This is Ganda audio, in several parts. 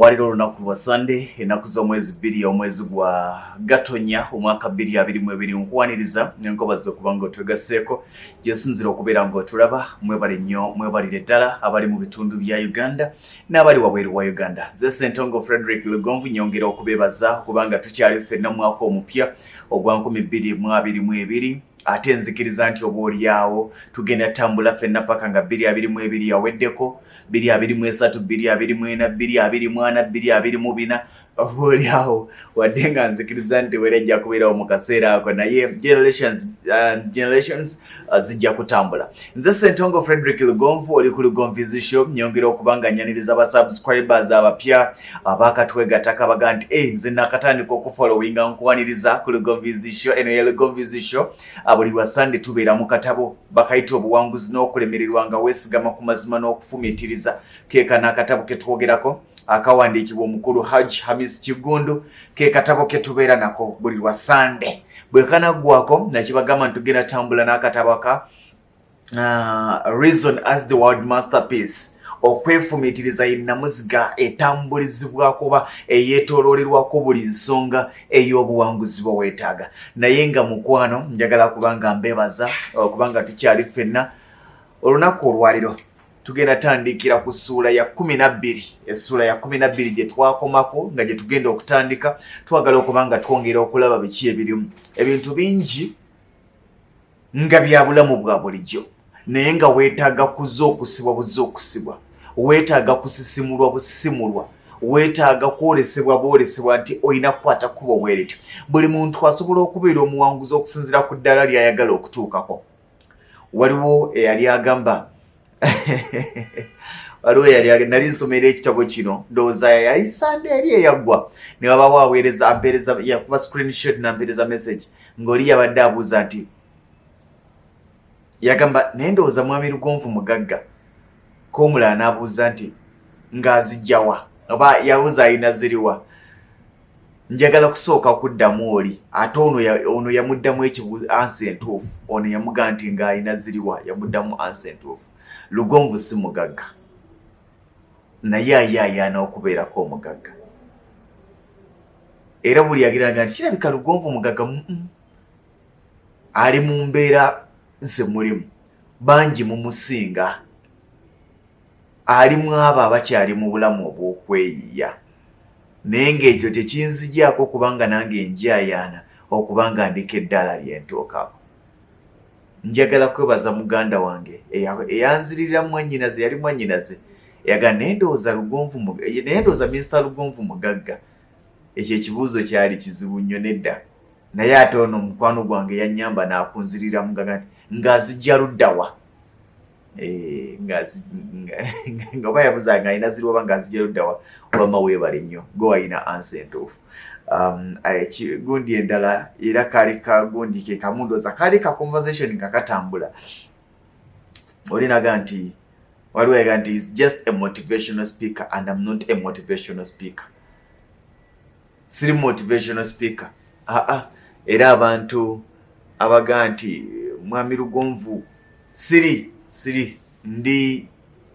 Olwaliro olunaku lwa Sunday ennaku z'omwezi 2 omwezi gwa Gatonnya omwaka 2022 nkuwaniriza nenkobaza okuba ng'otwegasseeko gyesinzira okubeera ng'otulaba mwebale nnyo mwebalire ddala abali mu bitundu bya Uganda n'abali wabweru wa Uganda. Ze Ssentongo Frederick Lugonvu nyongera okubeebaza kubanga tukyali ffenna mwaka omupya ogwa 2022 ate nzikiriza nti oboolyawo tugenda tambula ffenna paka nga 2022 yaweddeko 2023 2024 2024 2024 oboolyawo wadde nga nzikiriza nti werejja kubeerawo mu kaseera ako naye generations zijja kutambula. Nze Ssentongo Frederick Lugonvu oli ku Lugonvizi Show nyongera okubanga nyaniriza abasubscribers abapya abakatwegattako baga nti nze nakatandika okufollowinga nkuwaniriza ku Lugonvizi Show. Eno ye Lugonvizi Show buli lwa Sunday tubeera mu katabo bakayita obuwanguzi n'okulemererwa nga weesigama ku mazima n'okufumiitiriza keeka n'akatabo ke twogerako akawandiikibwa omukulu Hajj Hamis Kigundu ke katabo ke tubeera nako buli lwa Sunday. Bwe kanaggwako nakibagamba ntugenda tambula n'akatabo aka Reason as the World Masterpiece, okwefumiitiriza yennamuziga etambulizibwako oba eyeetooloolerwako buli nsonga ey'obuwanguzi bwe weetaaga. Naye nga mukwano njagala kubanga mbeebaza okubanga tukyali ffenna olunaku olwaliro tugenda tandikira ku ssuula ya 12. Essuula ya 12 gye twakomako nga gye tugenda okutandika twagala okubanga twongera okulaba biki ebirimu. Ebintu bingi nga bya bulamu bwa bulijjo naye nga weetaaga kuzookusibwa buzookusibwa, weetaaga kusisimulwa busisimulwa, weetaaga kwolesebwa bwolesebwa nti olina kukwata kkubo bwe lityo. Buli muntu asobola okubeera omuwanguzi okusinziira ku ddala ly'ayagala okutuukako. Waliwo eyali agamba nali nsomera ekitabo kino ndowooza yali Sunday eri eyaggwa ne wabaawo aweereza ampeereza yakuba screenshot nampeereza message ng'oli yabadde abuuza nti yagamba naye ndowooza mwami Lugonvu mugagga k'omulala n'abuuza nti ng'azijjawa oba yabuuza alina ziriwa. Njagala kusooka kuddamu oli ate ono yamuddamu ekibuuzo ansi entuufu. Ono yamugaa nti ng'alina ziriwa yamuddamu ansi entuufu. Lugonvu si mugagga naye ayaayaana okubeerako omugagga. Era buli yagiraga nti kirabika Lugonvu mugagga ali mu mbeera ze mulimu bangi mumusinga, alimu abo abakyali mu bulamu obw'okweyiya. Naye ng'ekyo tekinzigyako kubanga nange njaayaana okubanga ndika eddala lyentuukako. Njagala kwebaza muganda wange eyanzirira mwannyinaze yali mwannyinaze yaga nendooza Mr. Lugonvu mugagga. Ekyo ekibuuzo kyali kizibu nnyo nedda naye ate ono mukwano gwange yannyamba n'akunzirira mugaga nti ng'azijja luddawa. Nga oba yabuuza nga alina ziriwa oba ng'azijja luddawa wamma weebale nnyo go alina ansi entuufu. Gundi endala era kaali kagundi ke kamundooza kaali ka conversation nga katambula. Olinaga nti waliwo yaga nti is just a motivational speaker and I'm not a motivational speaker. Siri motivational speaker. Era abantu abaga nti mwami Lugonvu siri ndi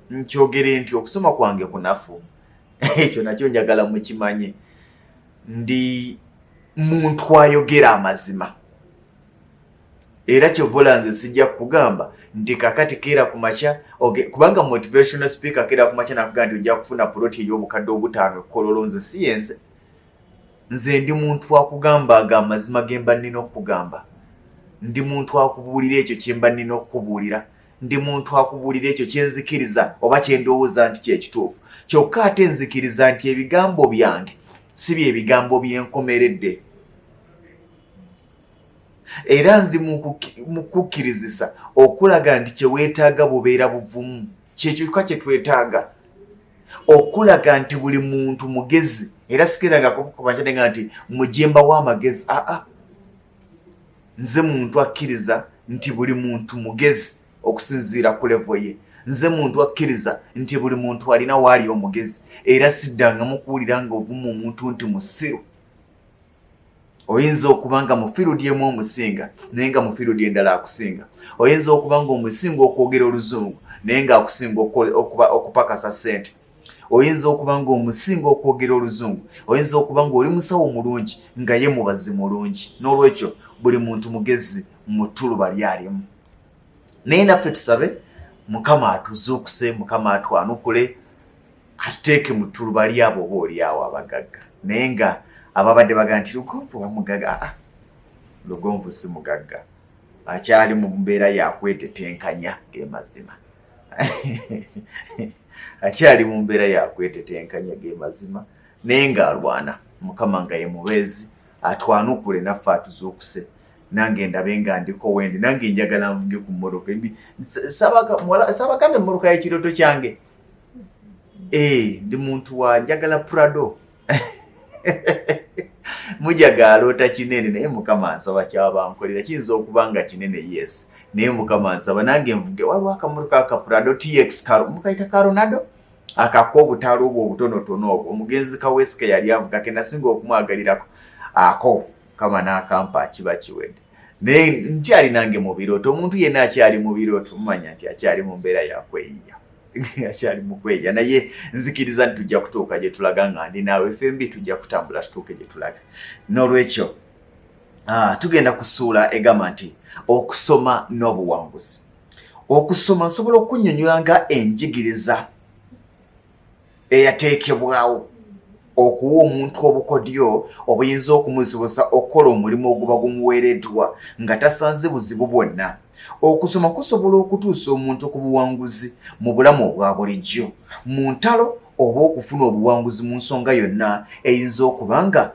nkyogere nti okusoma kwange kunafu. Ekyo nakyo njagala mukimanye. Ndi muntu ayogera amazima. Era kyovola nze sijja kugamba nti kakati keera ku makya kubanga motivational speaker keera ku makya nakugamba nti ojja kufuna poloti ey'obukadde 5 ekkololo. Nze si yenze. Nze ndi muntu akugamba amazima ge mba nnina okugamba. Ndi muntu akubuulira ekyo kye mba nnina okubuulira. Ndi muntu akubuulira ekyo kye nzikiriza oba kye ndowooza nti kye kituufu. Kyokka ate nzikiriza nti ebigambo byange si bye bigambo byenkomeredde. Era nzi mu kukkirizisa okulaga nti kye weetaaga bubeera buvumu. Kyekyo kye twetaaga. Okulaga nti buli muntu mugezi. Era sikiranga kubanjanga nti mujemba w'amagezi. Nze muntu akkiriza nti buli muntu mugezi okusinziira ku levo ye. Nze muntu akkiriza nti buli muntu alina waali omugezi. Era siddanga mukuwulira nga ovumu omuntu nti musiru. Oyinza okubanga mu field emu omusinga naye nga mu field endala akusinga. Oyinza okubanga omusinga okwogera oluzungu naye nga akusinga okupakasa ssente. oyinza okuba nga omusinga okwogera oluzungu, oyinza okuba nga oli musawo omulungi nga ye mubazi mulungi. N'olwekyo buli muntu mugezi mu ttuluba lyalimu. Naye naffe tusabe Mukama atuzuukuse, Mukama atwanukule, atuteeke mu ttuluba lyabo oba oliawo abagagga. Naye nga ababadde baga nti Lugonvu bamugagga, Lugonvu si mugagga, akyali mu mbeera yakwetetenkanya gemazima. Akyali mu mbeera yakwetetenkanya gemazima, naye nga alwana. Mukama nga ye mubeezi, atwanukule naffe atuzuukuse. Nange ndabe nga ndiko wendi, nange njagala nvuge ku mmoloka. Sabagambe mmoloka y'ekirooto kyange. Ndi muntu wa njagala Prado. Mujaga aloota kinene, naye Mukama ansaba kyaba nkolera. Kiyinza okuba nga kinene, yes, naye Mukama ansaba nange nvuge. Waliwo akamotoka aka Prado TX mukayita Karonado, akako obutaalo obwo obutonotono obwo omugenzi Kaweesike yali avuga, ke nasinga okumwagalirako ako kama n'akampa kiba kiwedde. Naye nkyali nange mu birooto. Omuntu yenna akyali mu birooto mumanya nti akyali mu mbeera yakweyiya. Akyali mu kweyiya, naye nzikiriza nti tujja kutuuka gye tulaga nga ndi naawe FMB, tujja kutambula tutuuke gye tulaga. N'olwekyo tugenda kusuula egamba nti okusoma n'obuwanguzi. Okusoma nsobola okunnyonnyola nga enjigiriza eyateekebwawo okuwa omuntu obukodyo obuyinza okumusobozesa okukola omulimu oguba gumuweereddwa nga tasanze buzibu bwonna. Okusoma kusobola okutuusa omuntu ku buwanguzi mu bulamu obwa bulijjo, mu ntalo oba okufuna obuwanguzi mu nsonga yonna eyinza okuba nga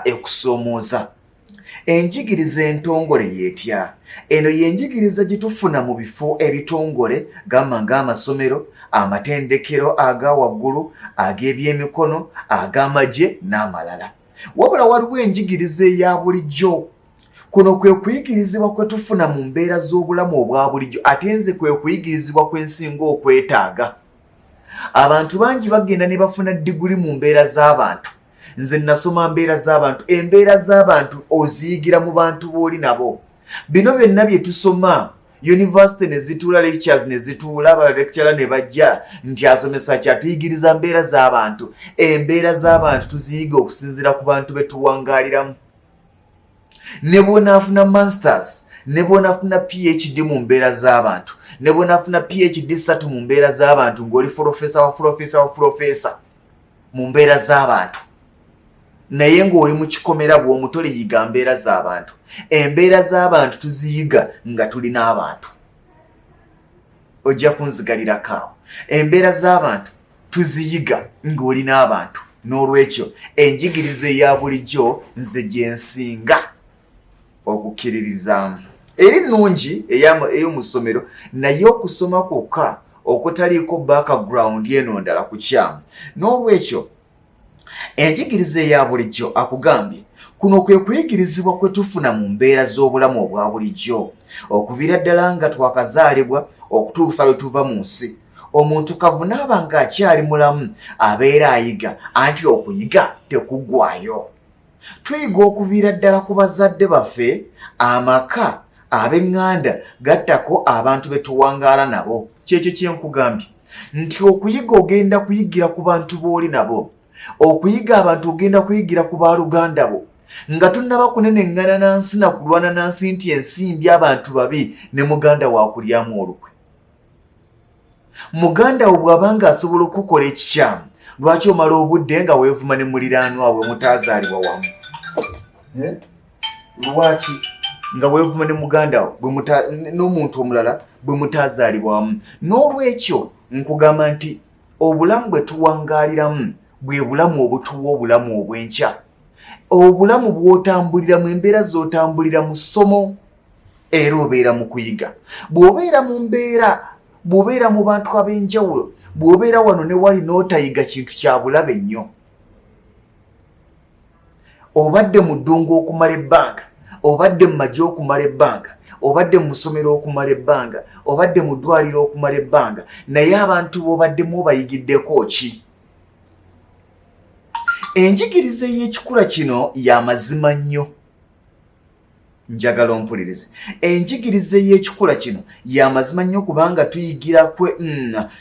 ekusoomooza. Enjigiriza entongole yeetya. Eno y'enjigiriza gye tufuna mu bifo ebitongole, gamba ng'amasomero, amatendekero aga waggulu, ag'ebyemikono, ag'amagye n'amalala. Wabula waliwo enjigiriza eya bulijjo. Kuno kwe kuyigirizibwa kwe tufuna mu mbeera z'obulamu obwa bulijjo, ate nze kwe kuyigirizibwa kwensinga okwetaaga. Abantu bangi bagenda ne bafuna diguli mu mbeera z'abantu. Nze nasoma mbeera z'abantu. Embeera z'abantu oziyigira mu bantu b'oli nabo. Bino byonna bye tusoma, university ne zituula, lectures ne zituula, ba lecturer ne bajja nti asomesa kyatuyigiriza mbeera z'abantu. Embeera z'abantu tuziyiga okusinziira ku bantu be tuwangaaliramu. Ne bw'onaafuna masters, ne bw'onaafuna PhD mu mbeera z'abantu, ne bw'onaafuna PhD 3 mu mbeera z'abantu ng'oli professor wa professor mu mbeera z'abantu, naye ng'oli mu kikomera bw'omutole yiga mbeera z'abantu. Embeera z'abantu tuziyiga nga tuli n'abantu. Ojja kunzigalirako awo. Embeera z'abantu tuziyiga ng'oli n'abantu. N'olwekyo enjigiriza eya bulijjo nze gye nsinga okukkiririzaamu. Eri nnungi ey'omu ssomero, naye okusoma kwokka okutaliiko background y'eno ndala kukyamu. N'olwekyo enjigiriza eya bulijjo akugambye, kuno kwe kuyigirizibwa kwe tufuna mu mbeera z'obulamu obwa bulijjo, okuviira ddala nga twakazaalibwa okutuusa lwe tuva mu nsi. Omuntu kavunaaba ng'akyali mulamu abeera ayiga, anti okuyiga tekuggwaayo. Tuyiga okuviira ddala ku bazadde baffe, amaka, ab'eŋŋanda gattako abantu be tuwangaala nabo. Kyekyo kye nkugambye nti okuyiga ogenda kuyigira ku bantu b'oli nabo. Okuyiga abantu ogenda kuyigira ku baaluganda bo, nga tunnaba kuneneŋŋana na nsi na kulwana na nsi nti ensimbi abantu babi ne muganda wa kulyamu olukwe. Muganda wo bw'abanga asobola okukola ekikyamu, lwaki omala obudde nga weevuma ne muliraanwa we mutaazaalibwa wamu? Lwaki nga weevuma ne muganda wo n'omuntu omulala bwe mutaazaalibwa wamu? N'olwekyo nkugamba nti obulamu bwe tuwangaaliramu bwe bulamu obutuwa obulamu obw'enkya. Obulamu bw'otambulira mu embeera z'otambulira mu ssomo era obeera mu kuyiga. Bw'obeera mu mbeera, bw'obeera mu bantu ab'enjawulo, bw'obeera wano ne wali n'otayiga kintu kya bulabe nnyo. Obadde mu ddungu okumala ebbanga, obadde mu magye okumala ebbanga, obadde mu ssomero okumala ebbanga, obadde mu ddwaliro okumala ebbanga, naye abantu b'obaddemu obayigiddeko ki? Enjigiriza y'ekikula kino ya mazima nnyo. njagala ompulirize enjigiriza y'ekikula kino y'amazima nnyo kubanga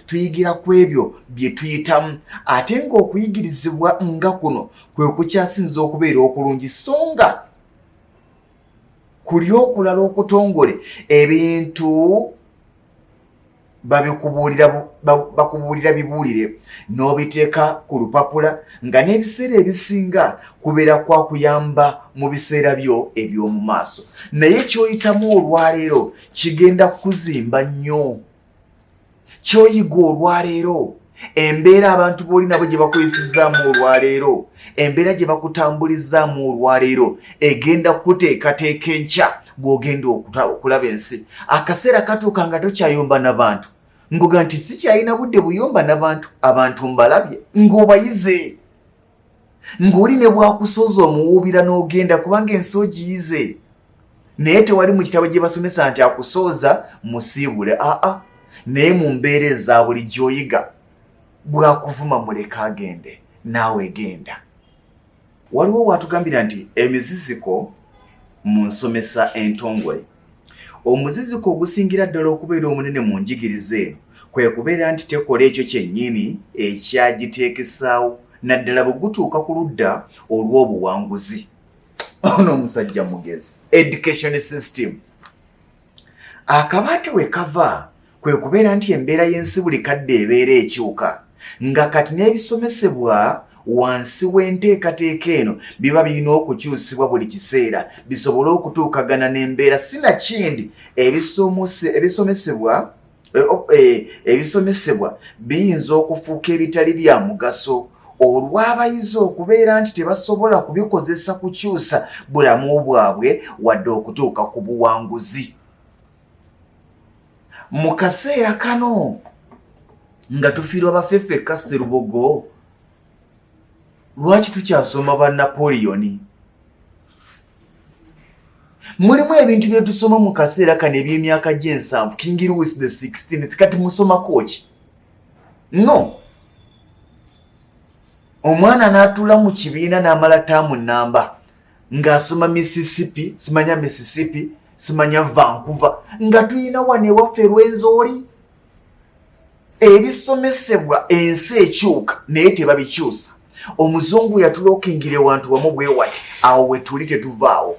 tuyigira ku ebyo bye tuyitamu ate ng'okuyigirizibwa nga kuno kwe kukyasinza okubeera okulungi songa kuli okulala okutongole ebintu bakubuulira bibuulire n'obiteeka ku lupapula nga n'ebiseera ebisinga kubeera kwa kuyamba mu biseera byo eby'omu maaso naye ky'oyitamu olwaleero kigenda kukuzimba nnyo ky'oyiga olwaleero embeera abantu b'oli nabo gye bakuyisizaamu olwaleero embeera gye bakutambulizaamu olwaleero egenda kukuteekateeka enkya bw'ogenda okulaba ensi akaseera katuuka nga tokyayomba n'abantu ngoga nti sikyalina budde buyomba n'abantu abantu mbalabye ng'obayize ng'oli ne bwakusooza omuwuubira n'ogenda kubanga ensi ogiyize naye tewali mu kitabo gye basomesa nti akusooza musiibule naye mu mbeera eza buli gy'oyiga bwakuvuma muleka agende naawe genda waliwo watugambira nti emiziziko mu nsomesa entongole omuziziko ogusingira ddala okubeera omunene mu njigiriza eno kwe kubeera nti tekola ekyo kyennyini ekyagiteekesaawo naddala bwe gutuuka ku ludda olw'obuwanguzi ono omusajja mugezi education system akabaate we kava kwe kubeera nti embeera y'ensi buli kadde ebeera ekyuka nga kati n'ebisomesebwa wansi w'enteekateeka eno biba birina okukyusibwa buli kiseera bisobole okutuukagana n'embeera sinakindi ebisomesebwa biyinza okufuuka ebitali bya mugaso olw'abayizi okubeera nti tebasobola kubikozesa kukyusa bulamu bwabwe wadde okutuuka ku buwanguzi mu kaseera kano nga tufiirwa bafeffeka Sserubogo lwaki tukyasoma ba Napoleon mulimu ebintu bye tusoma mu kaseera kano eby'emyaka gy'ensanvu King Louis the 16th kati musomako ki no omwana n'atuula mu kibiina n'amala taamu nnamba ng'asoma Mississippi simanya Vancouver nga tuyina wano ewaffe Rwenzori ebisomesebwa ensi ekyuka naye tebabikyusa omuzungu yatulokingire wantu wamu bwe wati awo we tuli tetuvaawo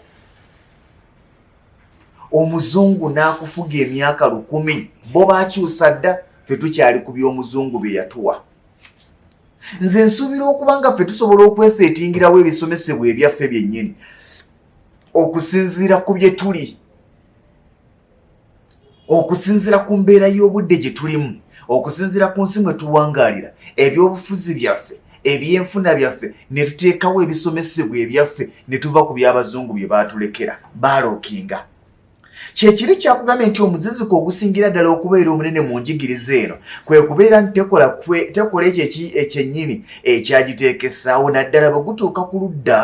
omuzungu n'akufuga emyaka 10 bo baakyusa dda ffe tukyali ku by'omuzungu bye yatuwa nze nsuubira okuba nga ffe tusobola okweseetingirawo ebisomesebwa ebyaffe byennyini okusinziira ku bye tuli okusinziira ku mbeera y'obudde gye tulimu okusinziira ku nsi mwe tuwangaalira ebyobufuzi byaffe ebyenfuna byaffe ne tuteekawo ebisomesebwa ebyaffe ne tuva ku by'abazungu bye baatulekera baalookinga kyekiri kyakugambye nti omuziziko ogusingira ddala okubeera omunene mu njigiriza eno kwe kubeera nti tekola ekyo ekyennyini ekyagiteekesaawo naddala bwe gutuuka ku ludda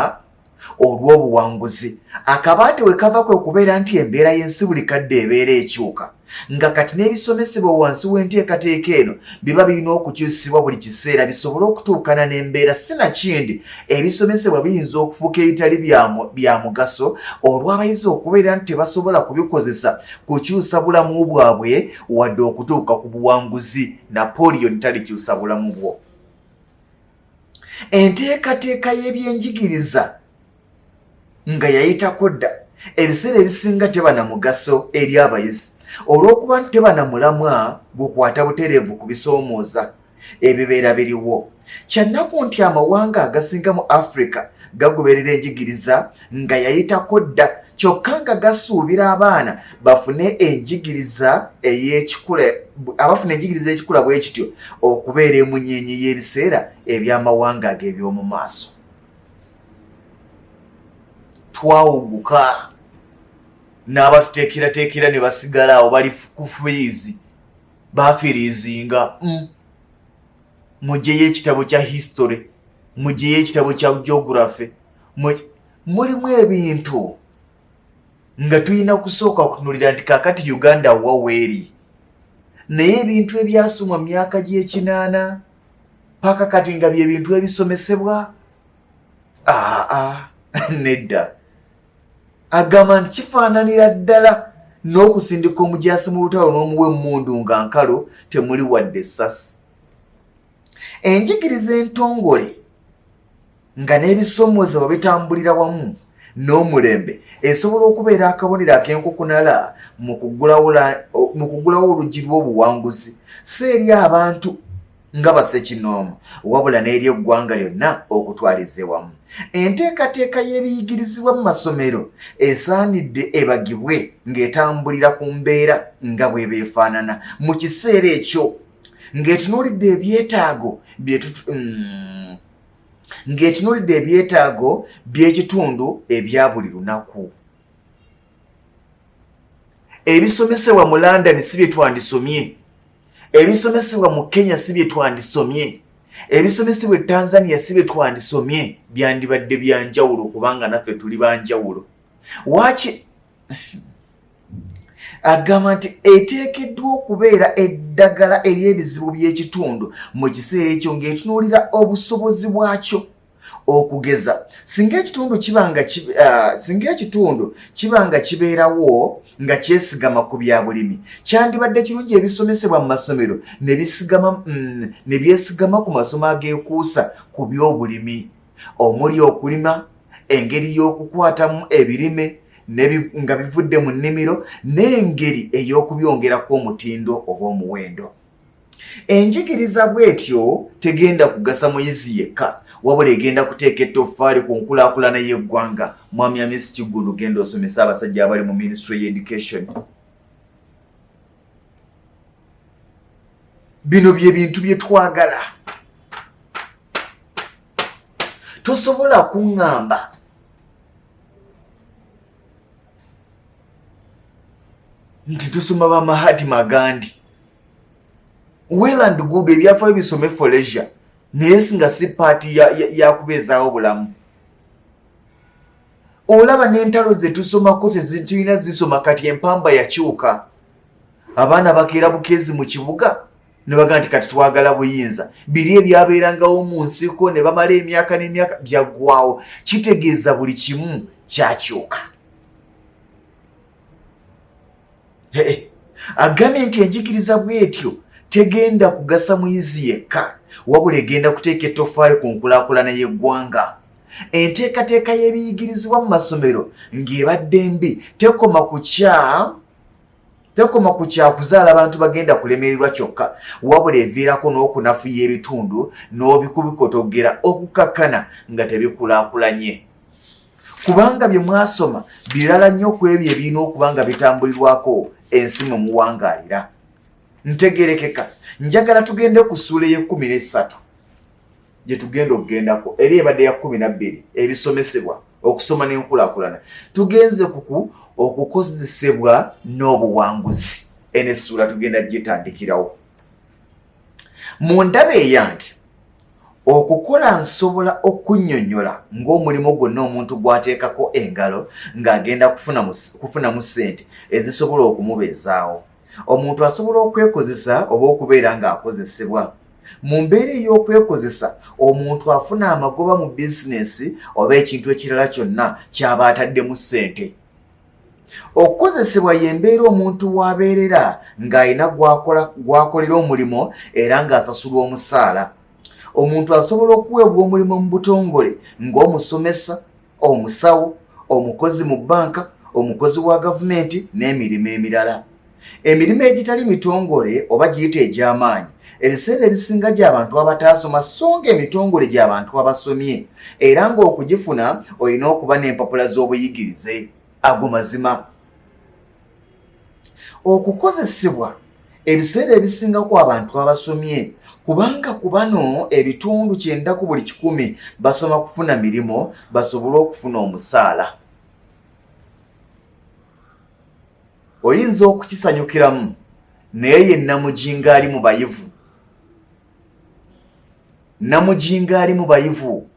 olw'obuwanguzi akabaate we kava kwe kubeera nti embeera y'ensi buli kadde ebeera ekyuka nga kati n'ebisomesebwa wansi w'enteekateeka eno biba birina okukyusibwa buli kiseera bisobole okutuukana n'embeera sinakindi ebisomesebwa biyinza okufuuka ebitali bya mugaso olw'abayizi okubeera nti tebasobola kubikozesa kukyusa bulamu bwabwe wadde okutuuka ku buwanguzi Napoleon talikyusa bulamu bwo enteekateeka y'ebyenjigiriza nga yayitako dda ebiseera ebisinga teba na mugaso eri abayizi olw'okuba nti teba na mulamwa gukwata butereevu ku bisoomooza ebibeera biriwo kyannaku nti amawanga agasinga mu Africa gagoberera enjigiriza nga yayitako dda kyokka nga gasuubira abaana bafune enjigiriza ey'ekikula bwe kityo okubeera emunyeenye y'ebiseera eby'amawanga ag'eby'omu maaso twawuguka n'abatuteekerateekera ne basigala awo bali ku freezi bafiriizinga mugyeyo ekitabo kya history mugyeyo ekitabo kya geography mulimu ebintu nga tulina kusooka okutunulira nti kakati Uganda wa weeri naye ebintu ebyasomwa myaka gy'ekinaana paka kati nga bye bintu ebisomesebwa nedda agamba nti kifaananira ddala n'okusindika omujaasi mu lutalo n'omuwa emmundu nga nkalo temuli wadde essasi. Enjigiriza entongole nga n'ebisomozebwa bitambulira wamu n'omulembe esobola okubeera akabonero ak'enkokonala mu kuggulawo oluggi lw'obuwanguzi si eri abantu nga bassekinooma wabula n'eri eggwanga lyonna okutwaliza ewamu. Enteekateeka y'ebiyigirizibwa mu masomero esaanidde ebagibwe ng'etambulira ku mbeera nga bwe beefaanana mu kiseera ekyo ng'etunuulidde ebyetaago by'ekitundu ebya buli lunaku. Ebisomesebwa mu London si bye twandisomye, ebisomesebwa mu Kenya si bye twandisomye, ebisomesebwa e Tanzania si bye twandisomye, byandibadde byanjawulo kubanga naffe tuli banjawulo. Waki agamba nti eteekeddwa okubeera eddagala ery'ebizibu by'ekitundu mu kiseera ekyo ng'etunuulira obusobozi bwakyo. Okugeza singa ekitundu kiba nga kibeerawo nga kyesigama ku bya bulimi, kyandibadde kirungi ebisomesebwa mu masomero ne byesigama ku masomo ageekuusa ku by'obulimi omuli okulima, engeri y'okukwatamu ebirime nga bivudde mu nnimiro n'engeri ey'okubyongerako omutindo oba omuwendo. Enjigiriza bw'etyo tegenda kugasa muyizi yekka wabula egenda kuteeka ettoffaali ku nkulaakulana y'eggwanga. Mwami Hamisi Kiggundu, genda osomesa abasajja abali mu Ministry y'Education. Bino bye bintu bye twagala. Tosobola kuŋŋamba nti tusoma ba Mahatma Gandhi. Well and good, ebyafaayo bisome for leisure naye singa si paati yakubeezaawo bulamu. Olaba n'entalo ze tusomako tulina zisoma kati empamba yakyuka. Abaana bakeera bukeezi mu kibuga ne baga nti kati twagala buyinza. Biri ebyabeerangawo mu nsiko ne bamala emyaka n'emyaka byaggwawo. Kitegeeza buli kimu kyakyuka. Agambye nti enjigiriza bw'etyo tegenda kugasa muyizi yekka wabula egenda kuteeka ettoffaali ku nkulaakulana y'eggwanga. Enteekateeka y'ebiyigirizibwa mu masomero ng'ebadde mbi tekoma ku kyakuzaala abantu bagenda kulemererwa kyokka wabula eviirako n'okunafuya ebitundu n'obikubikotogera okukakkana nga tebikulaakulanye. Kubanga bye mwasoma birala nnyo ku ebyo ebirina okuba nga bitambulirwako ensi mwe muwangaalira. Ntegerekeka njagala tugende ku ssuula ey'e13 gye tugenda okugendako eri ebadde ya 12 ebisomesebwa okusoma n'enkulaakulana. Tugenze kuku okukozesebwa n'obuwanguzi. Eno essuula tugenda gitandikirawo. Mu ndaba eyange okukola nsobola okunnyonnyola ng'omulimu gwonna omuntu gw'ateekako engalo ng'agenda kufunamu ssente ezisobola okumubeezaawo. Omuntu asobola okwekozesa oba okubeera ng'akozesebwa. Mu mbeera ey'okwekozesa omuntu afuna amagoba mu bizinesi oba ekintu ekirala kyonna ky'aba ataddemu ssente. Okukozesebwa y'embeera omuntu w'abeerera ng'alina gw'akolera omulimo era ng'asasulwa omusaala. Omuntu asobola okuweebwa omulimu mu butongole ng'omusomesa, omusawo, omukozi mu bbanka, omukozi wa gavumenti n'emirimu emirala. Emirimu egitali mitongole oba giyita egy'amaanyi ebiseera ebisinga gy'abantu abataasoma so nga emitongole gy'abantu abasomye era ng'okugifuna olina okuba n'empapula z'obuyigirize. Ago mazima. Okukozesebwa ebiseera ebisingako abantu abasomye kubanga ku bano ebitundu 9 ku buli 100 basoma kufuna mirimu basobole okufuna omusaala. Oyinza okukisanyukiramu naye ye namujinga ali mu bayivu. Namujinga ali mu bayivu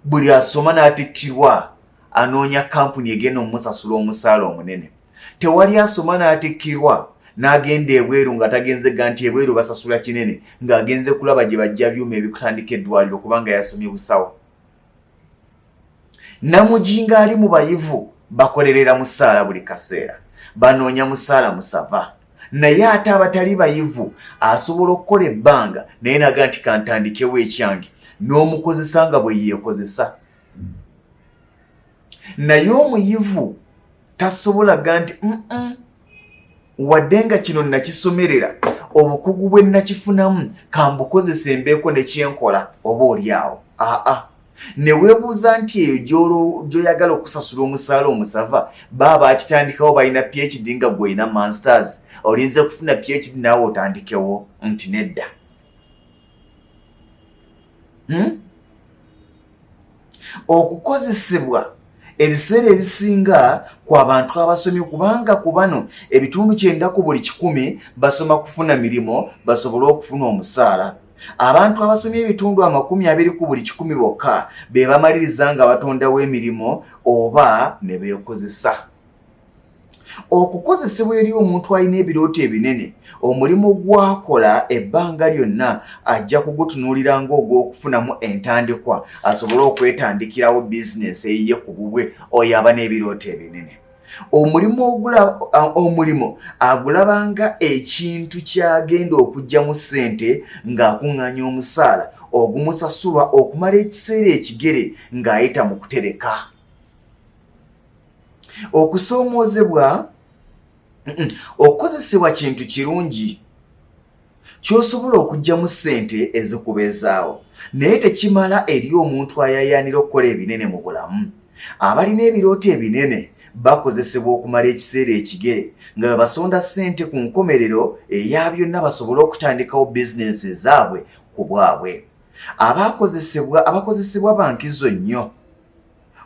buli asoma n'atikkirwa anoonya kampuni egenda omusasula omusaala omunene. Tewali asoma n'atikkirwa n'agenda ebweru nga tagenze ganti ebweru basasula kinene ng'agenze kulaba gye bajja byuma ebikutandika eddwaliro kubanga yasomye busawo. Namujinga ali mu bayivu bakolerera musaala buli kaseera, banoonya musaala musava. Naye ate abatali bayivu asobola okukola ebbanga naye naga nti kantandikewo ekyange n'omukozesa nga bwe yeekozesa. Naye omuyivu tasobolaga nti wadde nga kino nakisomerera obukugu bwe nakifunamu kambukozesa embeeko ne kyenkola oba oliawo. Ne weebuuza nti eyo gy'oyagala okusasula omusaala omusava baba bakitandikawo balina PhD nga gwe olina masters, olinze kufuna PhD naawe otandikewo nti nedda. Okukozesebwa ebiseera ebisinga kwa bantu abasomye, kubanga ku bano ebitundu 90 ku buli 100 basoma kufuna mirimo basobole okufuna omusaala. Abantu abasomye ebitundu 20 ku buli 100 bokka be bamaliriza nga batondawo emirimu oba ne beekozesa. Okukozesebwa eri omuntu alina ebirooto ebinene, omulimu gwakola ebbanga lyonna ajja kugutunuulira ng'ogw'okufunamu entandikwa asobole okwetandikirawo bizinesi eyiye ku bubwe oyo aba n'ebirooto ebinene. Omulimo agulabanga ekintu kyagenda okugyamu ssente ng'akuŋŋaanya omusaala ogumusasulwa okumala ekiseera ekigere ng'ayita mu kutereka. Okukozesebwa kintu kirungi ky'osobola okugyamu ssente ezikubeezaawo, naye tekimala eri omuntu ayayaanira okukola ebinene mu bulamu. Abalina ebirooto ebinene bakozesebwa okumala ekiseera ekigere nga basonda ssente ku nkomerero eya byonna basobole okutandikawo bizinesi ezaabwe ku bwabwe. Abakozesebwa bankizo nnyo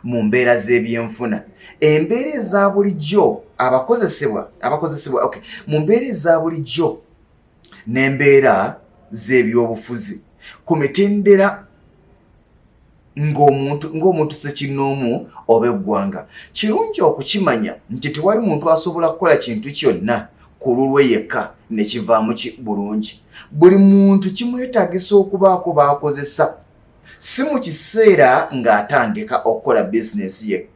mu mbeera z'ebyenfuna. Embeera eza bulijjo mu mbeera eza bulijjo n'embeera z'ebyobufuzi ku mitendera ng'omuntu sekinnoomu oba eggwanga, kirungi okukimanya nti tewali muntu asobola kukola kintu kyonna ku lulwe yekka ne kivaamu bulungi. Buli muntu kimwetaagisa okubaako b'akozesa, si mu kiseera ng'atandika okukola bizinesi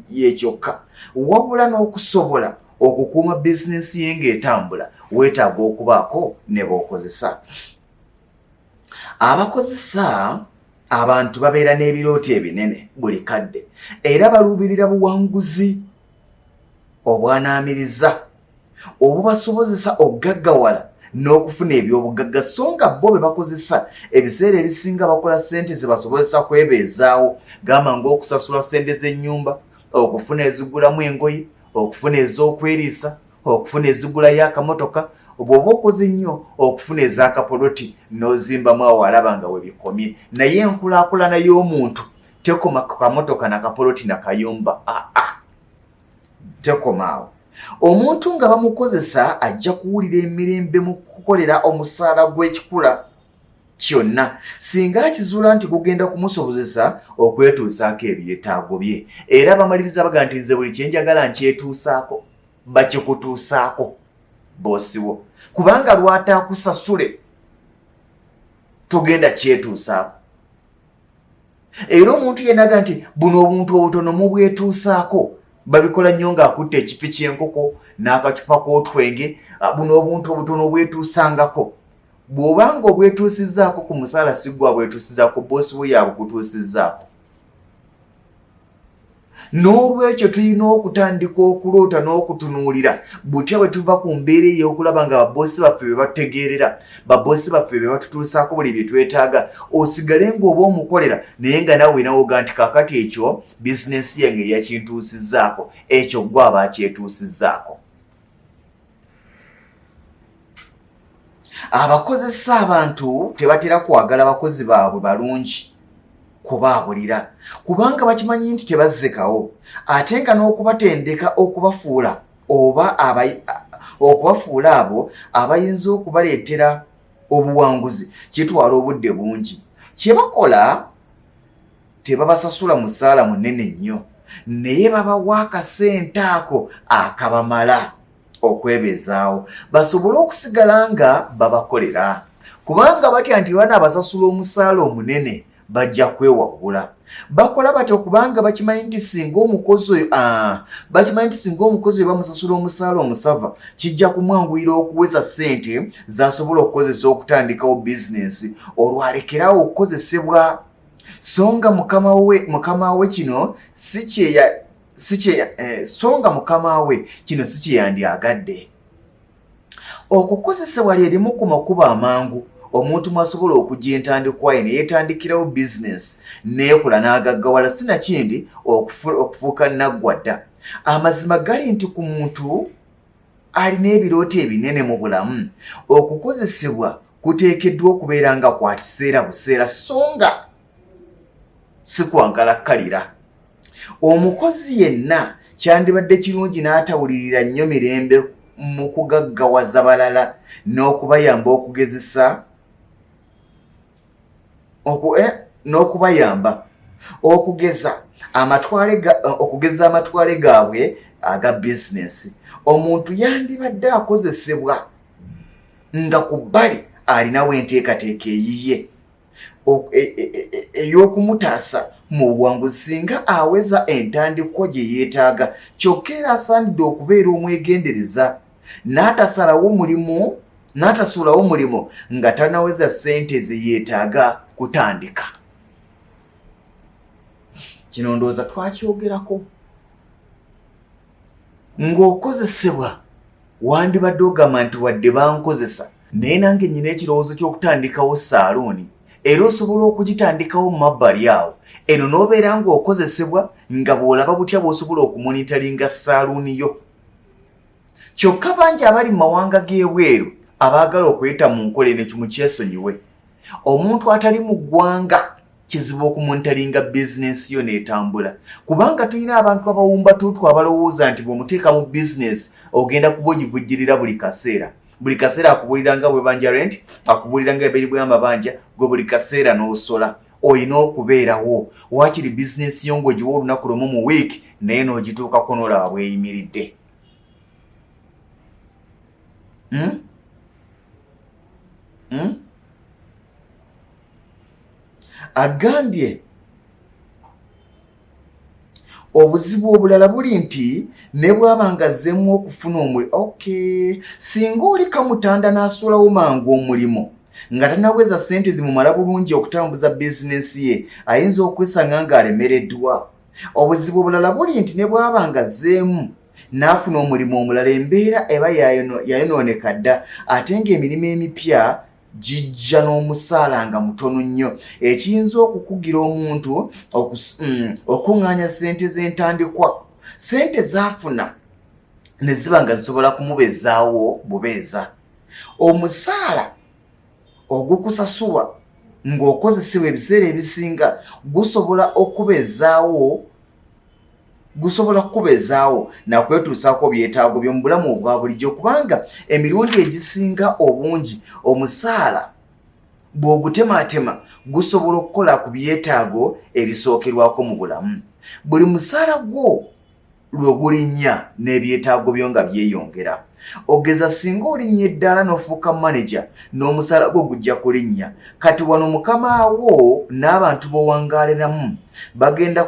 ye kyokka, wabula n'okusobola okukuuma bizinesi ye ng'etambula weetaaga okubaako ne b'okozesa. Abakozesa abantu babeera n'ebirooto ebinene buli kadde era baluubirira buwanguzi obwanaamiriza obubasobozesa okugaggawala n'okufuna ebyobugagga, so nga bo be bakozesa ebiseera ebisinga bakola ssente zibasobozesa kwebeezaawo, gamba ng'okusasula ssente z'ennyumba, okufuna ezigulamu engoye, okufuna ez'okweriisa, okufuna ezigulayo akamotoka, bw'oba okoze nnyo okufuna ez'akapoloti n'ozimbamu awo alaba nga we bikomye. Naye enkulaakulana y'omuntu tekoma ku kamotoka n'akapoloti n'akayumba, tekoma awo. Omuntu nga bamukozesa ajja kuwulira emirembe mu kukolera omusaala gw'ekikula kyonna singa akizuula nti gugenda kumusobozesa okwetuusaako ebyetaago bye, era bamaliriza baga nti nze buli kyenjagala nkyetuusaako, bakikutuusaako boosiwo, kubanga lwataakusasule togenda kyetuusaako. Era omuntu yenaga nti buno obuntu obutono mubwetuusaako, babikola nnyo ng'akutte ekifi ky'enkoko n'akacupa k'otwenge, buno obuntu obutono obwetuusangako. Bw'obanga obwetuusizzaako ku musaala si gwe abwetuusizzaako, boosi we yabukutuusizzaako. N'olwekyo tulina okutandika okuloota n'okutunuulira butya bwe tuva ku mbeera ey'okulaba nga baboosi baffe be batutegeerera, baboosi baffe be batutuusaako buli bye twetaaga, osigale ng'oba omukolera naye nga nawe nawoga nti kaakati ekyo bizinesi yange yakintuusizzaako, ekyo gwe aba akyetuusizzaako. Abakozesa abantu tebatera kwagala bakozi baabwe balungi kubaabulira, kubanga bakimanyi nti tebazzekawo, ate nga n'okubatendeka okubafuula abo abayinza okubaleetera obuwanguzi kitwala obudde bungi. Kye bakola tebabasasula musaala munene nnyo, naye babawa akasente ako akabamala okwebeezaawo basobole okusigala nga babakolera, kubanga batya nti banaabasasula omusaala omunene bajja kwewagula. Bakola batyo kubanga bakimanyi nti singa omukozi oyo bamusasula omusaala omusava kijja kumwanguyira okuweza ssente z'asobola okukozesa okutandikawo bizinensi olwalekerawo okukozesebwa. So nga mukama we kino si kyeyandyagadde. Okukozesebwa lyerimu ku makubo amangu omuntu mwasobola okujja entandikwa ye ne yeetandikirawo bizinesi neekula n'agaggawala sinakindi okufuuka naggwadda. Amazima gali nti ku muntu alina ebirooto ebinene mu bulamu okukozesebwa kuteekeddwa okubeera nga kwa kiseera buseera so nga si kwankalakkalira. Omukozi yenna kyandibadde kirungi n'atawulirira nnyo mirembe mu kugaggawaza balala n'okubayamba okugezesa okugeza amatwale gaabwe aga bizinesi. Omuntu yandibadde akozesebwa nga ku bbali alinawo enteekateeka eyiye ey'okumutaasa mu buwanguzi singa aweza entandikwa gye yeetaaga. Kyokka era asaanidde okubeera omwegendereza n'atasuulawo mulimu nga tanaweza ssente ze yeetaaga kutandika. Kino ndowooza twakyogerako. Ng'okozesebwa wandibadde ogamba nti wadde bankozesa naye nange nnyina ekirowoozo ky'okutandikawo saaluuni era osobola okugitandikawo mu mabbali awo. Eno n'obeera ng'okozesebwa nga bw'olaba butya bw'osobola okumonitalinga saaluuni yo. Kyokka bangi abali mu mawanga g'ebweru abaagala okweta mu nkola eno mu kyesonyiwe. Omuntu atali mu ggwanga kizibu okumonitalinga bizinensi yo n'etambula kubanga tulina abantu abawumba tuutu abalowooza nti bw'omuteeka mu bizinensi ogenda kuba ogivujjirira buli kaseera. Buli kaseera akubuulira nga bwe banja rent, akubuulira nga ebiri bw'amabanja, gwe buli kaseera n'osola. Oyina okubeerawo waakiri bizinensi yo ng'ogiwa olunaku lumu mu wiiki naye n'ogituukako n'olaba bweyimiridde. Agambye obuzibu obulala buli nti ne bw'aba nga azzeemu okufuna omulimu. Singa oli kamutanda n'asuulawo mangu omulimu nga tanaweza ssente zimumala bulungi okutambuza bizinensi ye ayinza okwesanga ng'alemereddwa. Obuzibu obulala buli nti ne bw'aba nga azzeemu n'afuna omulimu omulala embeera eba yayonooneka dda ate ng'emirimu emipya gijja n'omusaala nga mutono nnyo ekiyinza okukugira omuntu okuŋŋaanya ssente z'entandikwa. Ssente z'afuna ne ziba nga zisobola kumubeezaawo bubeeza. Omusaala ogukusasulwa ng'okozesebwa ebiseera ebisinga gusobola kukubeezaawo nakwetuusaako byetaago by'omu bulamu obwa bulijjo kubanga emirundi egisinga obungi omusaala bw'ogutemaatema gusobola okukola ku byetaago ebisookerwako mu bulamu. Buli musaala gwo lwe gulinnya n'ebyetaago byo nga byeyongera. Ogeza singa olinnya eddaala n'ofuuka maneja n'omusaala gwo gujja kulinnya kati wano mukamaawo n'abantu b'owangaaliramu bagenda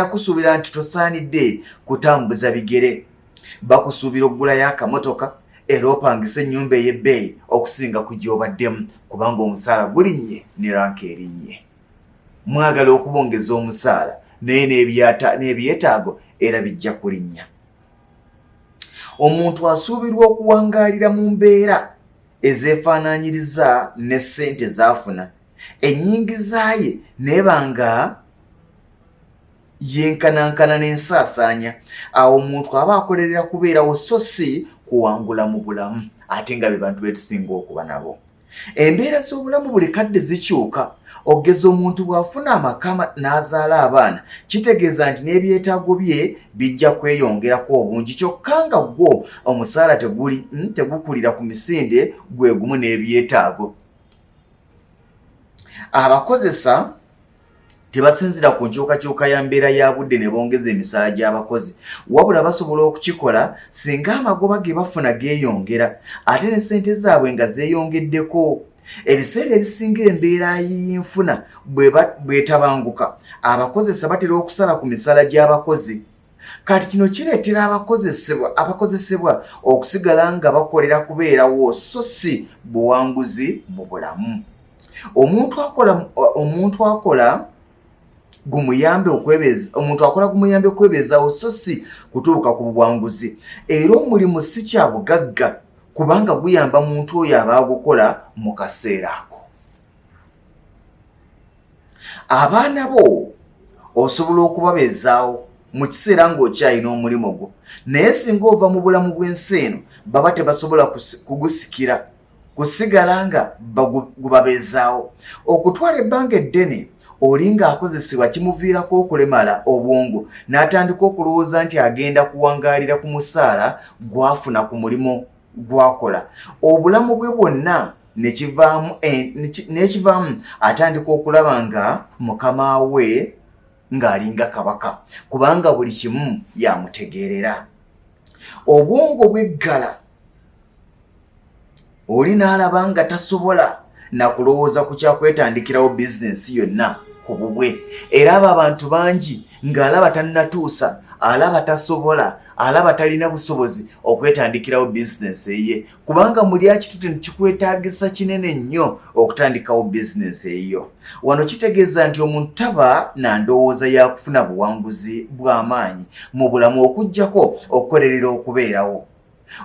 kusuubira nti tosaanidde kutambuza bigere. Bakusuubira okugulayo akamotoka era opangisa ennyumba ey'ebbeeyi okusinga ku gy'obaddemu kubanga omusaala gulinnye ne ranka erinnye. Mwagala okubongeza omusaala naye n'ebyetaago era bijja kulinnya. Omuntu asuubirwa okuwangaalira mu mbeera ezeefaanaanyiriza ne ssente z'afuna. Ennyingiza ye n'eba nga yenkanankana n'ensaasaanya. Awo omuntu aba akolerera kubeerawo so si kuwangula mu bulamu ate nga be bantu betusinga okuba nabo. Embeera z'obulamu buli kadde zikyuka. Ogeza omuntu bw'afuna amaka n'azaala abaana kitegeeza nti n'ebyetaago bye bijja kweyongerako obungi kyokka nga gwo omusaala tegukulira ku misinde gwe gumu n'ebyetaago. Abakozesa tebasinzira ku nkyukakyuka ya mbeera ya budde ne bongeza emisaala gy'abakozi wabula basobola okukikola singa amagoba ge bafuna geeyongera ate ne ssente zaabwe nga zeeyongeddeko. ebiseera ebisinga embeera y'enfuna bwetabanguka abakozesa batera okusala ku misala gy'abakozi. Kati kino kireetera abakozesebwa okusigala nga bakolera kubeerawo so si buwanguzi mu bulamu. Omuntu akola gumuyambe okwebeezawo so si kutuuka ku buwanguzi. Era omulimu si kya bugagga kubanga guyamba muntu oyo aba agukola mu kaseera ako. Abaana bo osobola okubabeezaawo mu kiseera ng'okyalina omulimu gwo, naye singa ova mu bulamu bw'ensi eno baba tebasobola kugusikira kusigala nga gubabeezaawo. Okutwala ebbanga eddene oli ng'akozesebwa kimuviirako okulemala obwongo n'atandika okulowooza nti agenda kuwangaalira ku musaala gw'afuna ku mulimu gwakola. Obulamu bwe bwonna nekivaamu atandika okulaba nga mukama we ng'alinga kabaka kubanga buli kimu yamutegeerera. Obwongo bweggala oli n'alaba nga tasobola nakulowooza ku kyakwetandikirawo bizinensi yonna ku bubwe. Era abo abantu bangi ng'alaba tannatuusa, alaba tasobola, alaba talina busobozi okwetandikirawo bizinensi eye kubanga muli akitutte nekikwetaagisa kinene nnyo okutandikawo bizinensi eyo. Wano kitegeeza nti omuntu taba na ndowooza ya kufuna buwanguzi bw'amaanyi mu bulamu okuggyako okukolerera okubeerawo.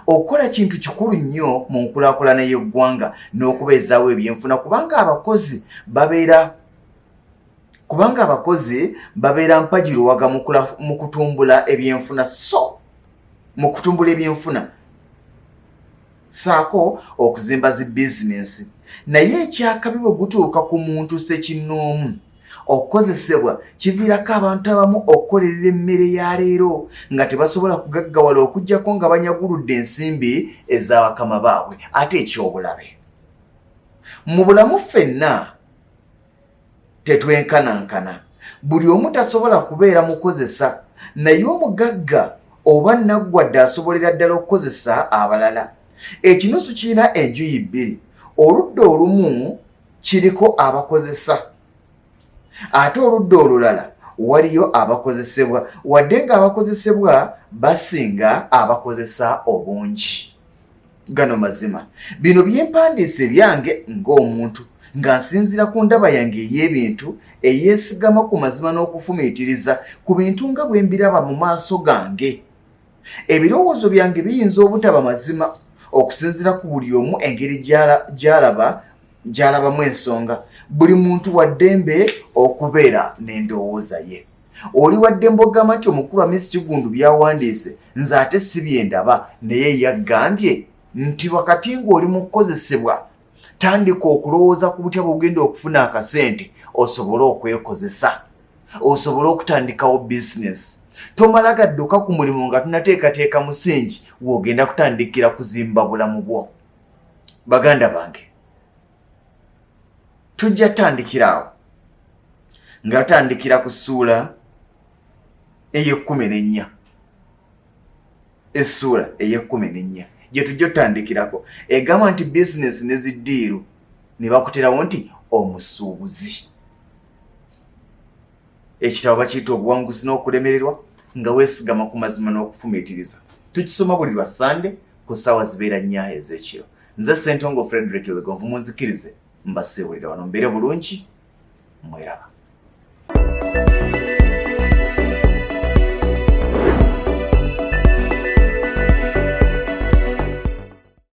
Okukola kintu kikulu nnyo mu nkulaakulana y'eggwanga n'okubeezaawo ebyenfuna kubanga abakozi babeera mpagiruwaga mu kutumbula ebyenfuna saako okuzimba zi bizinensi. Naye ekyakabi bwe gutuuka ku muntu ssekinnoomu okukozesebwa kiviirako abantu abamu okukolerera emmere ya leero nga tebasobola kugaggawala okuggyako nga banyaguludde ensimbi ez'abakama baabwe. Ate ekyobulabe mu bulamu ffenna tetwenkanankana, buli omu tasobola kubeera mukozesa, naye omugagga oba naggwadde asobolera ddala okukozesa abalala. Ekinusu kirina enjuyi bbiri, oludda olumu kiriko abakozesa ate oludda olulala waliyo abakozesebwa, wadde nga abakozesebwa basinga abakozesa obungi. Gano mazima. Bino byempandiise byange ng'omuntu nga nsinzira ku ndaba yange ey'ebintu eyeesigama ku mazima n'okufumiitiriza ku bintu nga bwe mbiraba mu maaso gange. Ebirowoozo byange biyinza obutaba mazima okusinzira ku buli omu engeri gy'alabamu ensonga. Buli muntu wa ddembe okubeera n'endowooza ye. Oli wa ddembe ogamba nti omukulu wa Miss Kigundu byawandiise nze ate si byendaba, naye yagambye nti wakati ng'oli mu kukozesebwa tandika okulowooza ku butya bw'ogenda okufuna akasente osobole okwekozesa, osobole okutandikawo bizinesi. Tomala gadduka ku mulimu nga tunateekateeka musingi w'ogenda kutandikira kuzimba bulamu bwo. Baganda bange, tujja tandikiraawo nga tutandikira ku ssuula ey'e14. Essuula ey'e14 gye tujja tutandikirako egamba nti bizinesi ne ziddiiru ne bakuterawo nti omusuubuzi. Ekitabo bakiyita obuwanguzi n'okulemererwa nga weesigama ku mazima n'okufumiitiriza. Tukisoma buli lwa Sande ku ssaawa zibeera 4 ez'ekiro. Nze Ssentongo Frederick Legonvu munzikirize mbasiibulira wano mbeere bulungi mweraba.